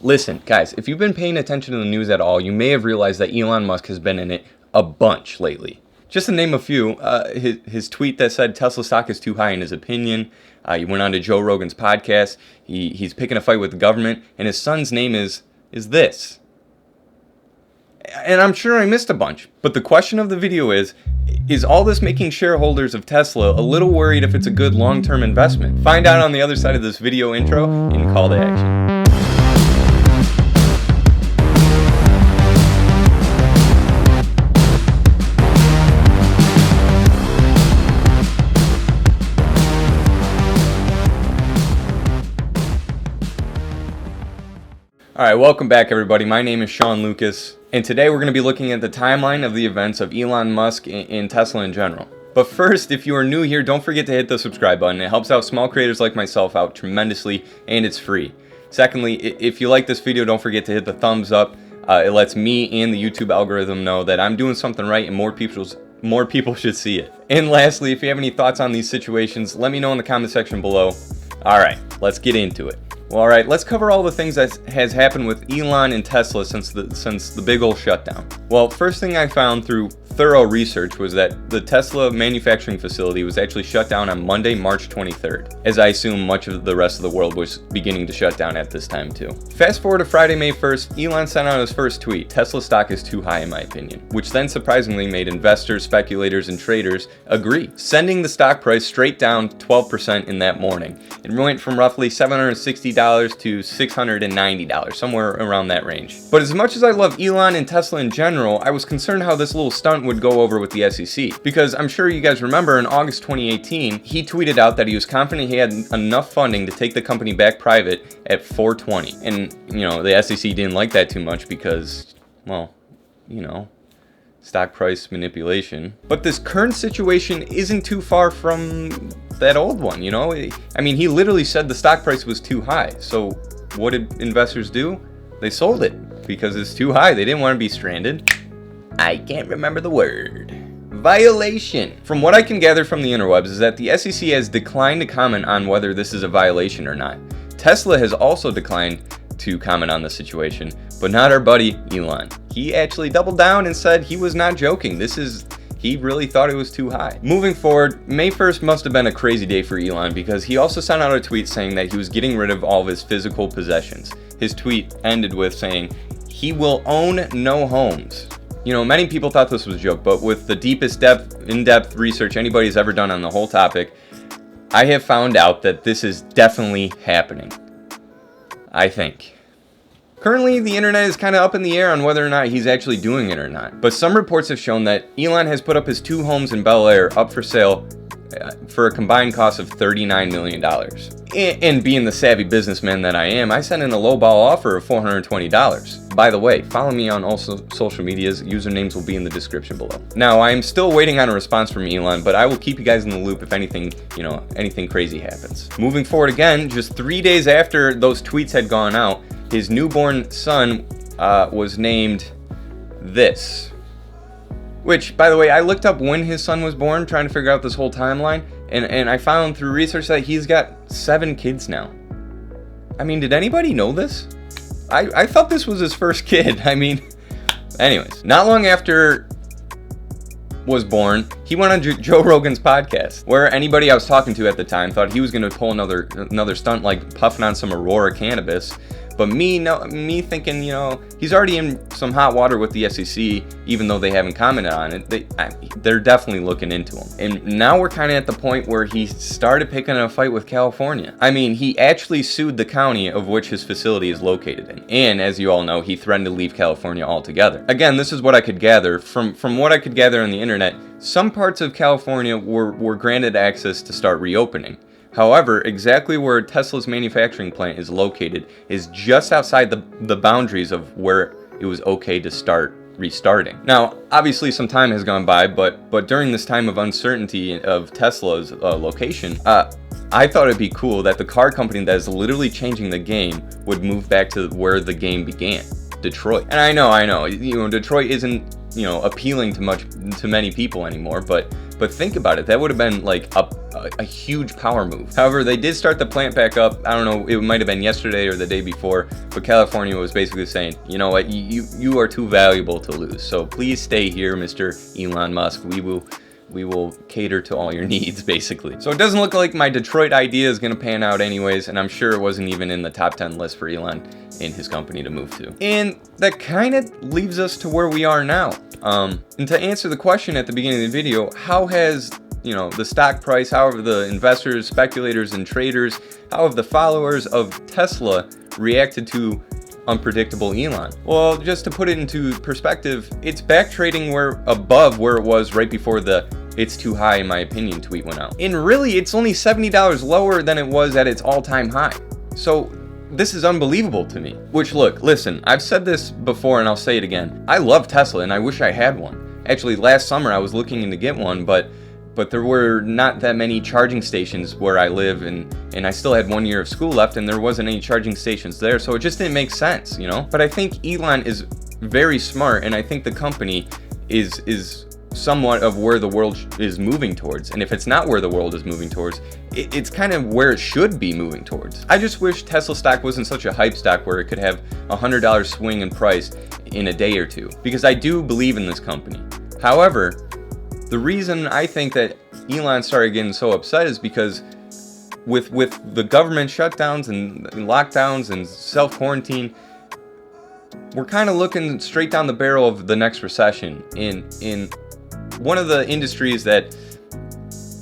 Listen, guys, if you've been paying attention to the news at all, you may have realized that Elon Musk has been in it a bunch lately. Just to name a few, his tweet that said Tesla stock is too high in his opinion. He went on to Joe Rogans Podcast. He's picking a fight with the government, and his son's name is this. And I'm sure I missed a bunch. But the question of the video is all this making shareholders of Tesla a little worried if it's a good long-term investment? Find out on the other side of this video intro and call to action. Alright, welcome back everybody. My name is Sean Lucas, and today we're going to be looking at the timeline of the events of Elon Musk and Tesla in general. But first, if you are new here, don't forget to hit the subscribe button. It helps out small creators like myself out tremendously, and it's free. Secondly, if you like this video, don't forget to hit the thumbs up. It lets me and the YouTube algorithm know that I'm doing something right and more people should see it. And lastly, if you have any thoughts on these situations, let me know in the comment section below. Alright, let's get into it. Well, alright, let's cover all the things that has happened with Elon and Tesla since the big ol' shutdown. Well, first thing I found through thorough research was that the Tesla manufacturing facility was actually shut down on Monday, March 23rd, as I assume much of the rest of the world was beginning to shut down at this time too. Fast forward to Friday, May 1st, Elon sent out his first tweet, "Tesla stock is too high in my opinion," which then surprisingly made investors, speculators, and traders agree, sending the stock price straight down 12% in that morning. It went from roughly $760 to $690, somewhere around that range. But as much as I love Elon and Tesla in general, I was concerned how this little stunt would go over with the SEC. Because I'm sure you guys remember in August 2018, he tweeted out that he was confident he had enough funding to take the company back private at $420. And, the SEC didn't like that too much because, well, stock price manipulation. But this current situation isn't too far from that old one, I mean, he literally said the stock price was too high. So what did investors do? They sold it because it's too high. They didn't want to be stranded. I can't remember the word. Violation. From what I can gather from the interwebs is that the SEC has declined to comment on whether this is a violation or not. Tesla has also declined to comment on the situation, but not our buddy Elon. He actually doubled down and said he was not joking. He really thought it was too high. Moving forward, May 1st must have been a crazy day for Elon because he also sent out a tweet saying that he was getting rid of all of his physical possessions. His tweet ended with saying, "He will own no homes." Many people thought this was a joke, but with the deepest in-depth research anybody's ever done on the whole topic, I have found out that this is definitely happening. I think. Currently, the internet is kind of up in the air on whether or not he's actually doing it or not. But some reports have shown that Elon has put up his 2 homes in Bel Air up for sale for a combined cost of $39 million. And being the savvy businessman that I am, I sent in a lowball offer of $420. By the way, follow me on all social medias. Usernames will be in the description below. Now, I am still waiting on a response from Elon, but I will keep you guys in the loop if anything crazy happens. Moving forward again, just 3 days after those tweets had gone out, his newborn son was named this. Which, by the way, I looked up when his son was born, trying to figure out this whole timeline, and I found through research that he's got 7 kids now. I mean, did anybody know this? I thought this was his first kid. I mean, anyways, not long after was born, he went on Joe Rogans Podcast, where anybody I was talking to at the time thought he was going to pull another stunt like puffing on some Aurora cannabis. But me thinking, he's already in some hot water with the SEC, even though they haven't commented on it. They're definitely looking into him. And now we're kind of at the point where he started picking a fight with California. I mean, he actually sued the county of which his facility is located in. And as you all know, he threatened to leave California altogether. Again, this is what I could gather. From what I could gather on the internet, some parts of California were granted access to start reopening. However, exactly where Tesla's manufacturing plant is located is just outside the boundaries of where it was okay to start restarting. Now, obviously some time has gone by, but during this time of uncertainty of Tesla's location, I thought it'd be cool that the car company that is literally changing the game would move back to where the game began, Detroit. And I know, Detroit isn't, appealing to many people anymore, but think about it. That would have been like a a huge power move. However, they did start the plant back up. I don't know, it might have been yesterday or the day before, but California was basically saying, you know what, you are too valuable to lose. So please stay here, Mr. Elon Musk. We will cater to all your needs, basically. So it doesn't look like my Detroit idea is gonna pan out anyways, and I'm sure it wasn't even in the top 10 list for Elon and his company to move to. And that kind of leaves us to where we are now. And to answer the question at the beginning of the video, how has the stock price, how have the investors, speculators, and traders, how have the followers of Tesla reacted to unpredictable Elon? Well, just to put it into perspective, it's back trading above where it was right before the "it's too high in my opinion" tweet went out. And really, it's only $70 lower than it was at its all-time high. So this is unbelievable to me. Which, look, listen, I've said this before and I'll say it again. I love Tesla and I wish I had one. Actually, last summer I was looking to get one, but there were not that many charging stations where I live, and I still had 1 year of school left, and there wasn't any charging stations there, so it just didn't make sense, But I think Elon is very smart, and I think the company is somewhat of where the world is moving towards. And if it's not where the world is moving towards, it's kind of where it should be moving towards. I just wish Tesla stock wasn't such a hype stock where it could have $100 swing in price in a day or two, because I do believe in this company. However, the reason I think that Elon started getting so upset is because with the government shutdowns and lockdowns and self-quarantine, we're kind of looking straight down the barrel of the next recession. In one of the industries that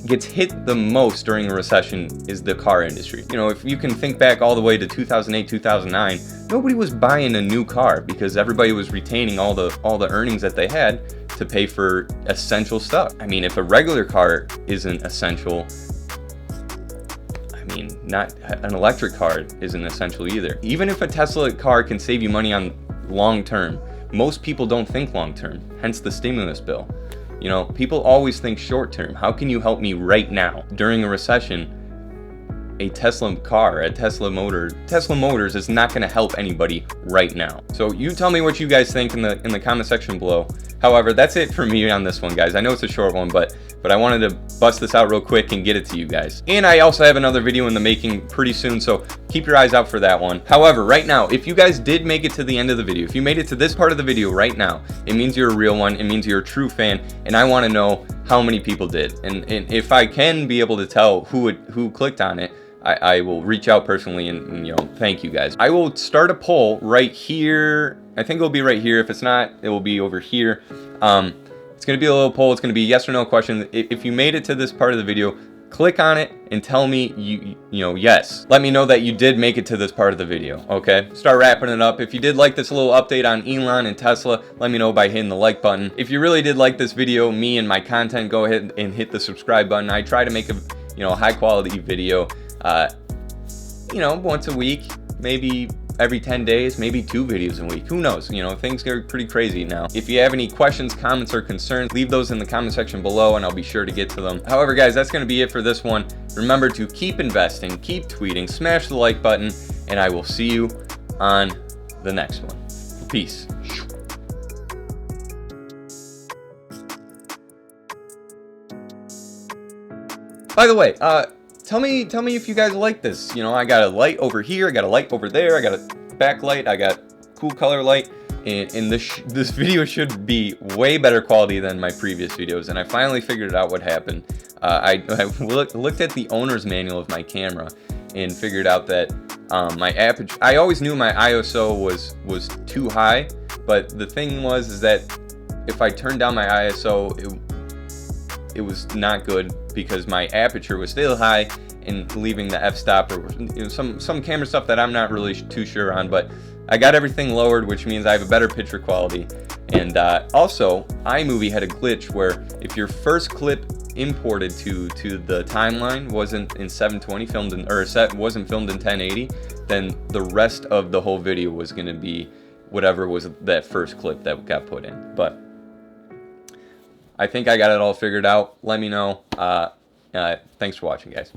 gets hit the most during a recession is the car industry. If you can think back all the way to 2008, 2009, nobody was buying a new car because everybody was retaining all the earnings that they had to pay for essential stuff. I mean, if a regular car isn't essential, not an electric car isn't essential either. Even if a Tesla car can save you money on long term, most people don't think long term, hence the stimulus bill. People always think short term. How can you help me right now? During a recession, a Tesla Motors is not going to help anybody right now. So you tell me what you guys think in the comment section below. However, that's it for me on this one, guys. I know it's a short one, but I wanted to bust this out real quick and get it to you guys. And I also have another video in the making pretty soon, so keep your eyes out for that one. However, right now, if you guys did make it to the end of the video, if you made it to this part of the video right now, it means you're a real one. It means you're a true fan, and I want to know how many people did. And if I can be able to tell who clicked on it, I will reach out personally and thank you guys. I will start a poll right here. I think it'll be right here. If it's not, it will be over here. It's going to be a little poll. It's going to be a yes or no question. If you made it to this part of the video, click on it and tell me yes. Let me know that you did make it to this part of the video, okay? Start wrapping it up. If you did like this little update on Elon and Tesla, let me know by hitting the like button. If you really did like this video, me and my content, go ahead and hit the subscribe button. I try to make a high quality video once a week, maybe every 10 days, maybe 2 videos a week. Who knows? Things get pretty crazy now. If you have any questions, comments, or concerns, leave those in the comment section below and I'll be sure to get to them. However, guys, that's going to be it for this one. Remember to keep investing, keep tweeting, smash the like button, and I will see you on the next one. Peace. By the way, tell me if you guys like this. I got a light over here, I got a light over there, I got a backlight, I got cool color light, and this video should be way better quality than my previous videos. And I finally figured out what happened. I looked at the owner's manual of my camera and figured out that my aperture. I always knew my ISO was too high, but the thing is that if I turned down my ISO, it was not good because my aperture was still high and leaving the f-stop or some camera stuff that I'm not really too sure on. But I got everything lowered, which means I have a better picture quality. And also, iMovie had a glitch where if your first clip imported to the timeline wasn't in 720 wasn't filmed in 1080, then the rest of the whole video was going to be whatever was that first clip that got put in. But I think I got it all figured out. Let me know. Thanks for watching, guys.